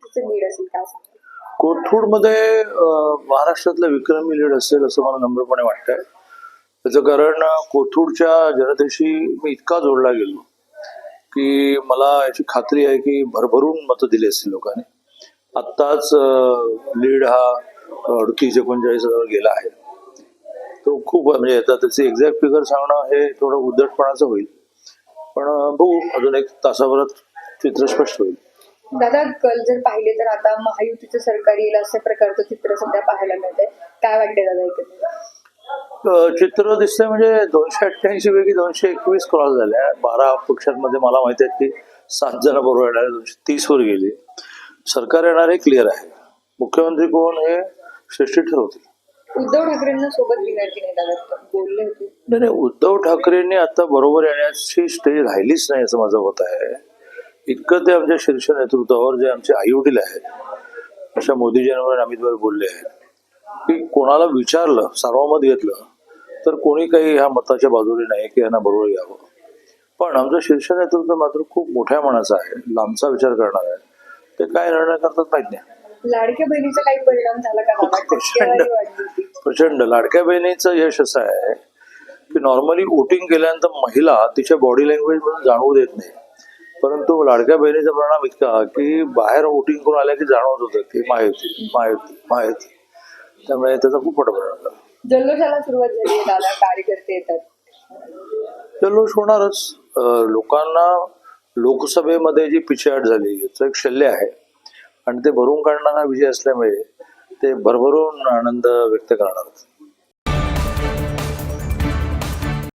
महायुतीचं lead असेल काय सांगता? कोथरूडमध्ये महाराष्ट्रातलं विक्रमी लीड असेल असं मला नम्रपणे वाटतंय. त्याचं कारण कोथरूडच्या जनतेशी मी इतका जोडला गेलो की मला याची खात्री आहे की भरभरून मतं दिली असतील लोकांनी. आत्ताच लीड हा 38-39 गेला आहे. तो खूप म्हणजे आता त्याचे एक्झॅक्ट फिगर सांगणं हे थोडं उद्धटपणाचं होईल, पण बघू अजून एक तासाभरात चित्र स्पष्ट होईल. दादा, कल जर पाहिले तर आता महायुतीचं सरकार येईल असं प्रकारचं चित्र सध्या पाहायला मिळतंय. काय वाटतंय दादा एकंदरीत? चित्र दिसतंय म्हणजे 288 पैकी 221 क्रॉस झाल्या. 12 पक्षांमध्ये मला माहिती आहे की 7 जण बरोबर येणार, 230 वर गेली. सरकार येणार हे क्लिअर आहे. मुख्यमंत्री कोण हे श्रेष्ठी ठरवतील. उद्धव ठाकरेंना सोबत घेणार की नाही दादा, बोलले होते? नाही, उद्धव ठाकरेंनी आता बरोबर येण्याची स्टेज राहिलीच नाही असं माझं मत आहे. इतकं ते आमच्या शीर्ष नेतृत्वावर जे आमचे आईवडील आहेत अशा मोदीजींवर अमितवर बोलले आहेत की कोणाला विचारलं, सार्वमत घेतलं तर कोणी काही ह्या मताच्या बाजूने नाही की यांना बरोबर घ्यावं. पण आमचं शीर्ष नेतृत्व मात्र खूप मोठ्या मनाचं आहे, लांबचा विचार करणार आहे. ते काय निर्णय करतात माहित नाही. लाडक्या बहिणीचा काही परिणाम झाला का दादा? टक्केवारी वाढली होती. प्रचंड. लाडक्या बहिणीचं यश असं आहे की नॉर्मली वोटिंग केल्यानंतर महिला तिच्या बॉडी लँग्वेज मधून जाणवू देत नाही, परंतु लाडक्या बहिणीचा परिणाम इतका की बाहेर वोटिंग करून आल्या की जाणवत होतं की महायुती महायुती महायुती. त्यामुळे त्याचा खूप मोठा परिणाम झाला. जल्लोषाला सुरुवात झाली आहे दादा, कार्यकर्ते येतात. जल्लोष होणारच. लोकांना लोकसभेमध्ये जी पिछेहाट झाली याचं एक शल्य आहे आणि ते भरून काढणारा विजय असल्यामुळे ते भरभरून आनंद व्यक्त करणार.